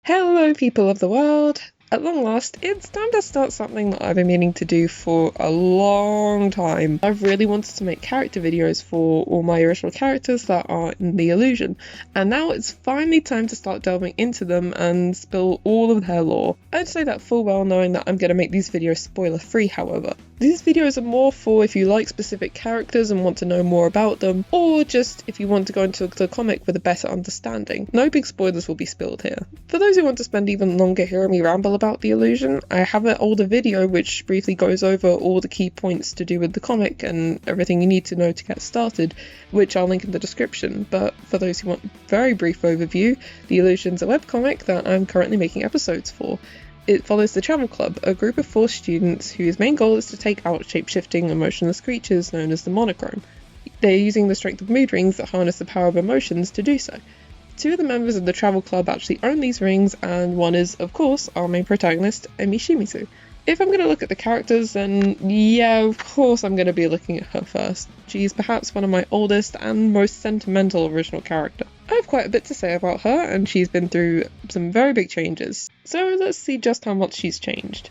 Hello, people of the world! At long last, it's time to start something that I've been meaning to do for a long time. I've really wanted to make character videos for all my original characters that are in the Illusion, and now it's finally time to start delving into them and spill all of their lore. I'd say that full well knowing that I'm going to make these videos spoiler free, however. These videos are more for if you like specific characters and want to know more about them, or just if you want to go into the comic with a better understanding. No big spoilers will be spilled here. For those who want to spend even longer hearing me ramble about the Illusion, I have an older video which briefly goes over all the key points to do with the comic and everything you need to know to get started, which I'll link in the description. But for those who want a very brief overview, the Illusion's a webcomic that I'm currently making episodes for. It follows the Travel Club, a group of 4 students whose main goal is to take out shape-shifting, emotionless creatures known as the Monochrome. They're using the strength of mood rings that harness the power of emotions to do so. 2 of the members of the Travel Club actually own these rings, and one is, of course, our main protagonist, Shimizu. If I'm going to look at the characters, then yeah, of course I'm going to be looking at her first. She's perhaps one of my oldest and most sentimental original character. I have quite a bit to say about her, and she's been through some very big changes. So let's see just how much she's changed.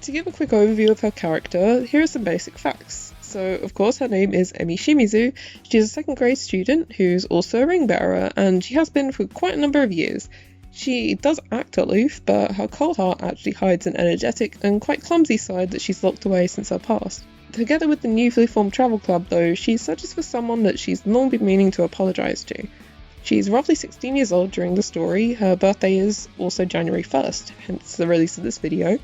To give a quick overview of her character, here are some basic facts. So, of course, her name is Shimizu. She's a 2nd grade student who's also a ring bearer, and she has been for quite a number of years. She does act aloof, but her cold heart actually hides an energetic and quite clumsy side that she's locked away since her past. Together with the newly formed Travel Club, though, she searches for someone that she's long been meaning to apologise to. She's roughly 16 years old during the story. Her birthday is also January 1st, hence the release of this video.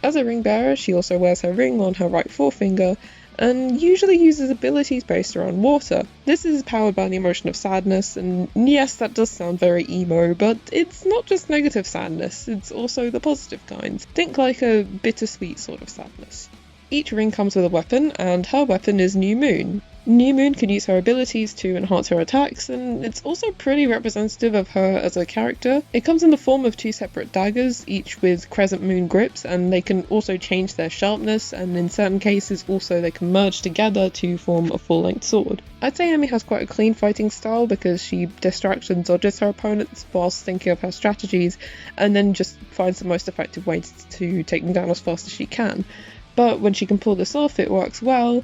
As a ring bearer, she also wears her ring on her right forefinger, and usually uses abilities based around water. This is powered by the emotion of sadness, and yes, that does sound very emo, but it's not just negative sadness, it's also the positive kind. Think like a bittersweet sort of sadness. Each ring comes with a weapon, and her weapon is New Moon. New Moon can use her abilities to enhance her attacks, and it's also pretty representative of her as a character. It comes in the form of 2 separate daggers, each with Crescent Moon grips, and they can also change their sharpness, and in certain cases also they can merge together to form a full-length sword. I'd say Emi has quite a clean fighting style because she distracts and dodges her opponents whilst thinking of her strategies, and then just finds the most effective way to take them down as fast as she can. But when she can pull this off, it works well.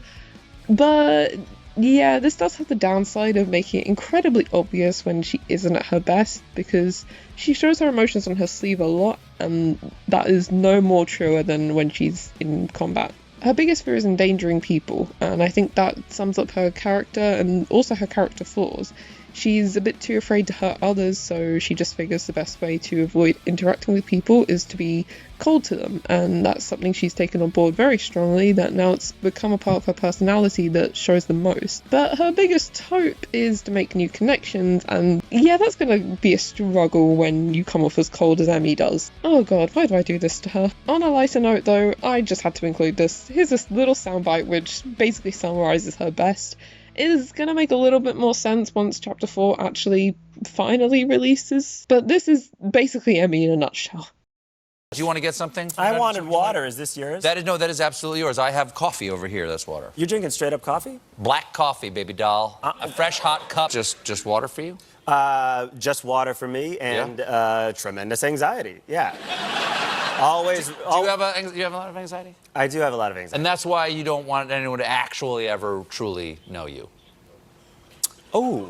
But yeah, this does have the downside of making it incredibly obvious when she isn't at her best, because she shows her emotions on her sleeve a lot, and that is no more truer than when she's in combat. Her biggest fear is endangering people, and I think that sums up her character and also her character flaws. She's a bit too afraid to hurt others, so she just figures the best way to avoid interacting with people is to be cold to them, and that's something she's taken on board very strongly, that now it's become a part of her personality that shows the most. But her biggest hope is to make new connections, and yeah, that's gonna be a struggle when you come off as cold as Emi does. Oh god, why do I do this to her? On a lighter note though, I just had to include this. Here's this little soundbite which basically summarises her best. It is going to make a little bit more sense once Chapter 4 actually finally releases, but this is basically Emi in a nutshell. Do you want to get something? I wanted water. Is this yours? That is absolutely yours. I have coffee over here. That's water. You're drinking straight up coffee? Black coffee, baby doll. A fresh hot cup. Just water for you? Just water for me and tremendous anxiety. Yeah. Always. Do you have a lot of anxiety? I do have a lot of anxiety. And that's why you don't want anyone to actually ever truly know you. Oh.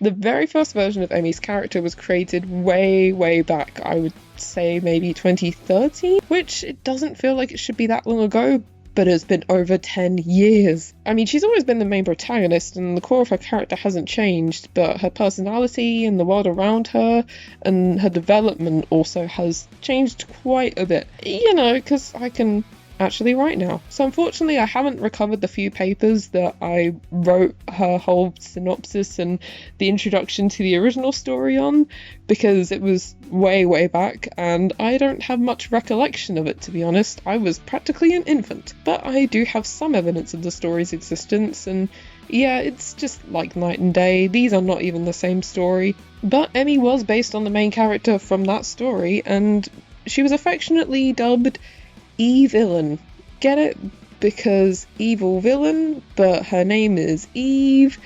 The very first version of Emi's character was created way back, I would say maybe 2013, which it doesn't feel like it should be that long ago, but it's been over 10 years. I mean, she's always been the main protagonist, and the core of her character hasn't changed, but her personality and the world around her and her development also has changed quite a bit. You know, because I can actually write now. So unfortunately I haven't recovered the few papers that I wrote her whole synopsis and the introduction to the original story on, because it was way back and I don't have much recollection of it, to be honest. I was practically an infant, but I do have some evidence of the story's existence, and yeah, it's just like night and day. These are not even the same story, but Emi was based on the main character from that story, and she was affectionately dubbed E-Villain. Get it? because evil villain, but her name is Eve.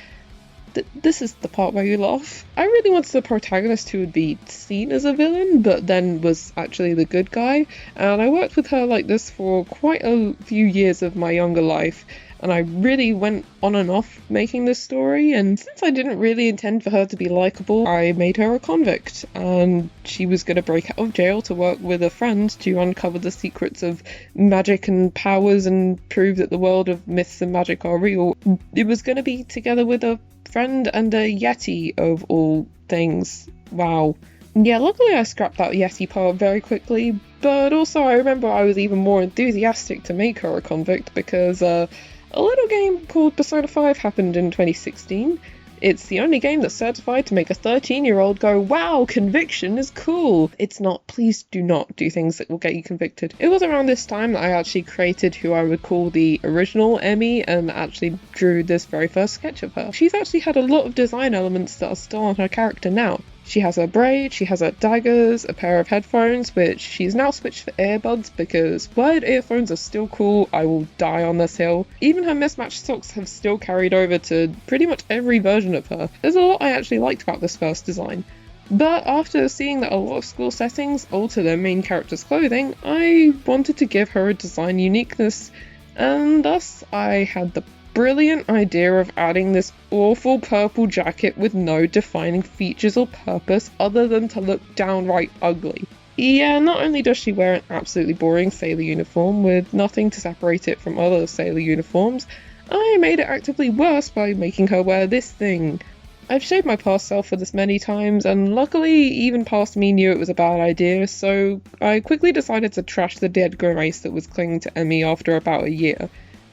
This is the part where you laugh. I really wanted a protagonist who would be seen as a villain, but then was actually the good guy, and I worked with her like this for quite a few years of my younger life, and I really went on and off making this story, and since I didn't really intend for her to be likable, I made her a convict, and she was going to break out of jail to work with a friend to uncover the secrets of magic and powers and prove that the world of myths and magic are real. It was going to be together with a friend and a yeti of all things. Wow. Yeah, luckily I scrapped that yeti part very quickly, but also I remember I was even more enthusiastic to make her a convict because a little game called Persona 5 happened in 2016. It's the only game that's certified to make a 13-year-old go, wow, conviction is cool. It's not. Please do not do things that will get you convicted. It was around this time that I actually created who I would call the original Emmy and actually drew this very first sketch of her. She's actually had a lot of design elements that are still on her character now. She has her braid, she has her daggers, a pair of headphones, which she's now switched for earbuds because wired earphones are still cool. I will die on this hill. Even her mismatched socks have still carried over to pretty much every version of her. There's a lot I actually liked about this first design. But after seeing that a lot of school settings alter their main character's clothing, I wanted to give her a design uniqueness, and thus I had the brilliant idea of adding this awful purple jacket with no defining features or purpose other than to look downright ugly. Yeah, not only does she wear an absolutely boring sailor uniform with nothing to separate it from other sailor uniforms, I made it actively worse by making her wear this thing. I've shaved my past self for this many times, and luckily even past me knew it was a bad idea, so I quickly decided to trash the dead grimace that was clinging to Emmy after about a year.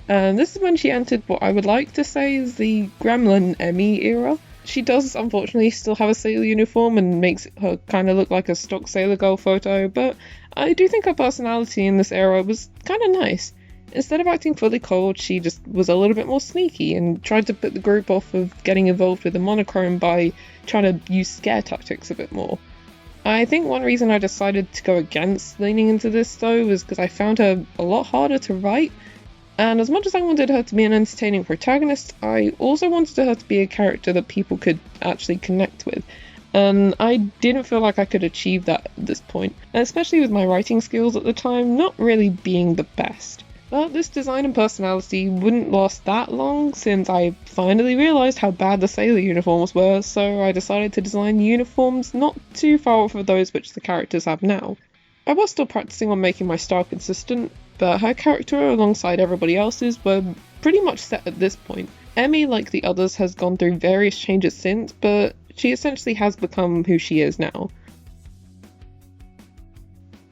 And this is when she entered what I would like to say is the Gremlin Emmy era. She does unfortunately still have a sailor uniform and makes her kind of look like a stock Sailor Girl photo, but I do think her personality in this era was kind of nice. Instead of acting fully cold, she just was a little bit more sneaky and tried to put the group off of getting involved with the monochrome by trying to use scare tactics a bit more. I think one reason I decided to go against leaning into this though was because I found her a lot harder to write. And as much as I wanted her to be an entertaining protagonist, I also wanted her to be a character that people could actually connect with. And I didn't feel like I could achieve that at this point, especially with my writing skills at the time not really being the best. But this design and personality wouldn't last that long since I finally realised how bad the sailor uniforms were, so I decided to design uniforms not too far off of those which the characters have now. I was still practicing on making my style consistent, but her character alongside everybody else's were pretty much set at this point. Emmy, like the others, has gone through various changes since, but she essentially has become who she is now.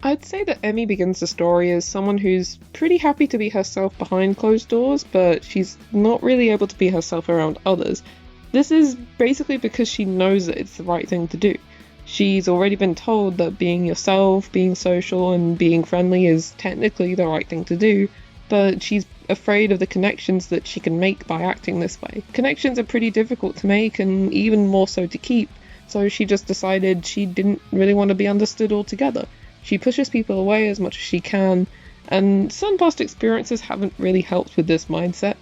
I'd say that Emmy begins the story as someone who's pretty happy to be herself behind closed doors, but she's not really able to be herself around others. This is basically because she knows that it's the right thing to do. She's already been told that being yourself, being social, and being friendly is technically the right thing to do, but she's afraid of the connections that she can make by acting this way. Connections are pretty difficult to make, and even more so to keep, so she just decided she didn't really want to be understood altogether. She pushes people away as much as she can, and some past experiences haven't really helped with this mindset.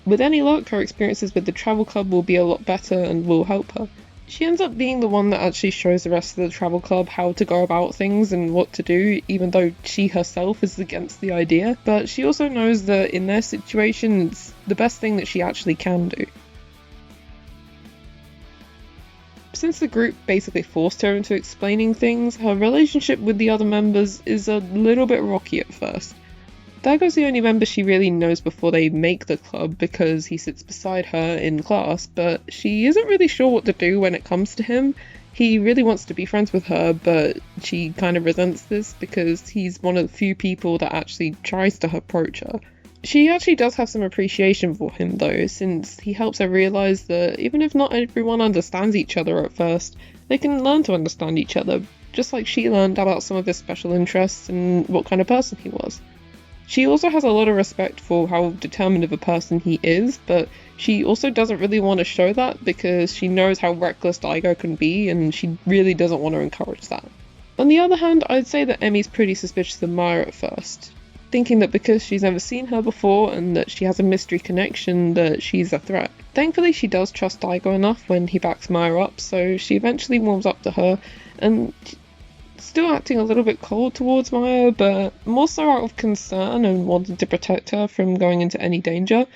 With any luck, her experiences with the travel club will be a lot better and will help her. She ends up being the one that actually shows the rest of the travel club how to go about things and what to do, even though she herself is against the idea. But she also knows that in their situation, it's the best thing that she actually can do. Since the group basically forced her into explaining things, her relationship with the other members is a little bit rocky at first. Daigo's the only member she really knows before they make the club because he sits beside her in class, but she isn't really sure what to do when it comes to him. He really wants to be friends with her, but she kind of resents this because he's one of the few people that actually tries to approach her. She actually does have some appreciation for him though, since he helps her realise that even if not everyone understands each other at first, they can learn to understand each other, just like she learned about some of his special interests and what kind of person he was. She also has a lot of respect for how determined of a person he is, but she also doesn't really want to show that because she knows how reckless Daigo can be and she really doesn't want to encourage that. On the other hand, I'd say that Emmy's pretty suspicious of Maya at first. thinking that because she's never seen her before and that she has a mystery connection that she's a threat. Thankfully, she does trust Daigo enough when he backs Maya up, so she eventually warms up to her, and still acting a little bit cold towards Maya, but more so out of concern and wanting to protect her from going into any danger.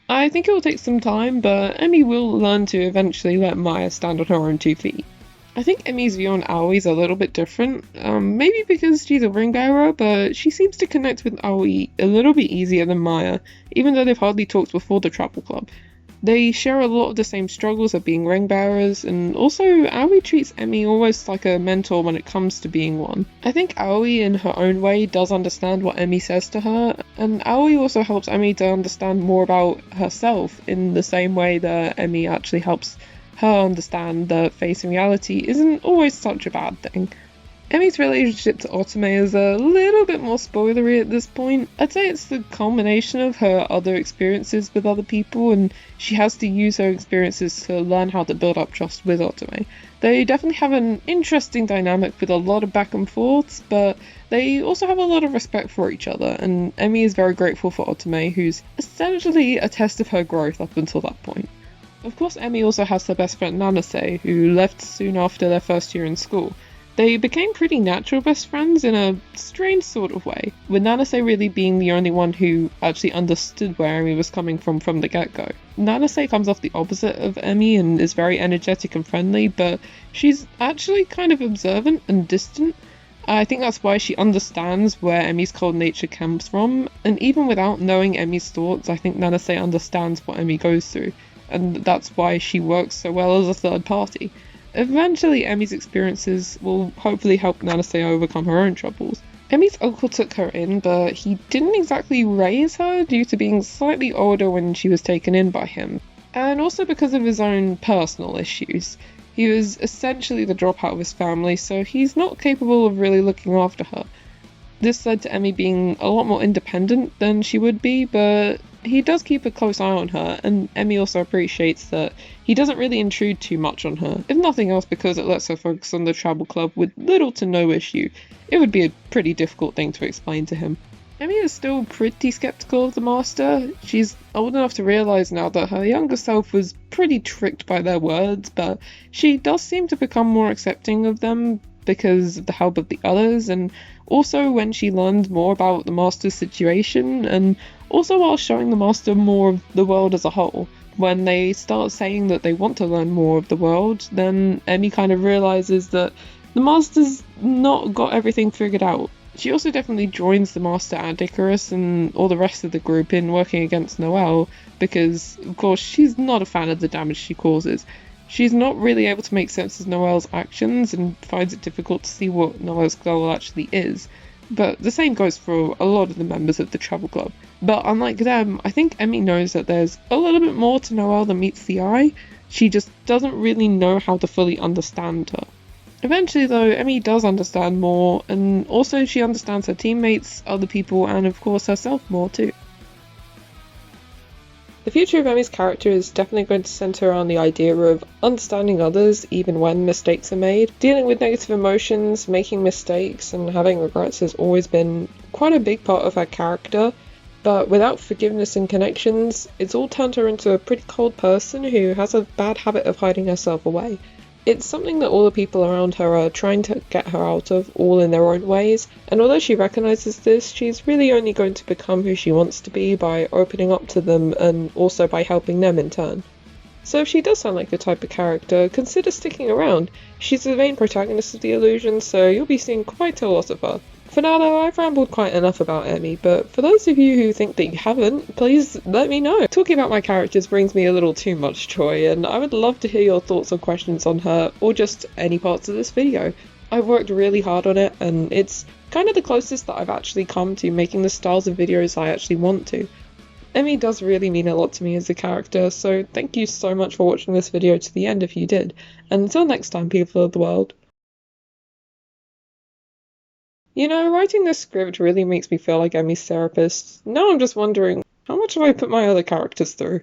I think it will take some time, but Emi will learn to eventually let Maya stand on her own 2 feet. I think Emi's view on Aoi is a little bit different, maybe because she's a ring bearer, but she seems to connect with Aoi a little bit easier than Maya, even though they've hardly talked before the travel club. They share a lot of the same struggles of being ring bearers, and also Aoi treats Emi almost like a mentor when it comes to being one. I think Aoi in her own way does understand what Emi says to her, and Aoi also helps Emi to understand more about herself in the same way that Emi actually helps her understand that facing reality isn't always such a bad thing. Emi's relationship to Otome is a little bit more spoilery at this point. I'd say it's the culmination of her other experiences with other people, and she has to use her experiences to learn how to build up trust with Otome. They definitely have an interesting dynamic with a lot of back and forths, but they also have a lot of respect for each other, and Emi is very grateful for Otome, who's essentially a test of her growth up until that point. Of course, Emi also has her best friend Nanase, who left soon after their first year in school. They became pretty natural best friends in a strange sort of way, with Nanase really being the only one who actually understood where Emi was coming from the get-go. Nanase comes off the opposite of Emi and is very energetic and friendly, but she's actually kind of observant and distant. I think that's why she understands where Emi's cold nature comes from, and even without knowing Emi's thoughts, I think Nanase understands what Emi goes through, and that's why she works so well as a third party. Eventually, Emi's experiences will hopefully help Nanase overcome her own troubles. Emi's uncle took her in, but he didn't exactly raise her due to being slightly older when she was taken in by him, and also because of his own personal issues. He was essentially the dropout of his family, so he's not capable of really looking after her. This led to Emi being a lot more independent than she would be, but he does keep a close eye on her, and Emi also appreciates that he doesn't really intrude too much on her, if nothing else because it lets her focus on the travel club with little to no issue. It would be a pretty difficult thing to explain to him. Emi is still pretty skeptical of the Master. She's old enough to realise now that her younger self was pretty tricked by their words, but she does seem to become more accepting of them because of the help of the others, and also when she learns more about the Master's situation, and also while showing the Master more of the world as a whole. When they start saying that they want to learn more of the world, then Emi kind of realises that the Master's not got everything figured out. She also definitely joins the Master and Icarus and all the rest of the group in working against Noelle, because of course she's not a fan of the damage she causes. She's not really able to make sense of Noelle's actions and finds it difficult to see what Noelle's goal actually is. But the same goes for a lot of the members of the travel club. But unlike them, I think Emi knows that there's a little bit more to Noelle than meets the eye. She just doesn't really know how to fully understand her. Eventually though, Emi does understand more, and also she understands her teammates, other people, and of course herself more too. The future of Emi's character is definitely going to centre around the idea of understanding others even when mistakes are made. Dealing with negative emotions, making mistakes, and having regrets has always been quite a big part of her character, but without forgiveness and connections, it's all turned her into a pretty cold person who has a bad habit of hiding herself away. It's something that all the people around her are trying to get her out of, all in their own ways, and although she recognises this, she's really only going to become who she wants to be by opening up to them and also by helping them in turn. So if she does sound like the type of character, consider sticking around. She's the main protagonist of the illusion, so you'll be seeing quite a lot of her. For now though, I've rambled quite enough about Emi, but for those of you who think that you haven't, please let me know. Talking about my characters brings me a little too much joy, and I would love to hear your thoughts or questions on her, or just any parts of this video. I've worked really hard on it, and it's kind of the closest that I've actually come to making the styles of videos I actually want to. Emi does really mean a lot to me as a character, so thank you so much for watching this video to the end if you did, and until next time, people of the world. You know, writing this script really makes me feel like Emi's therapist. Now I'm just wondering, how much have I put my other characters through?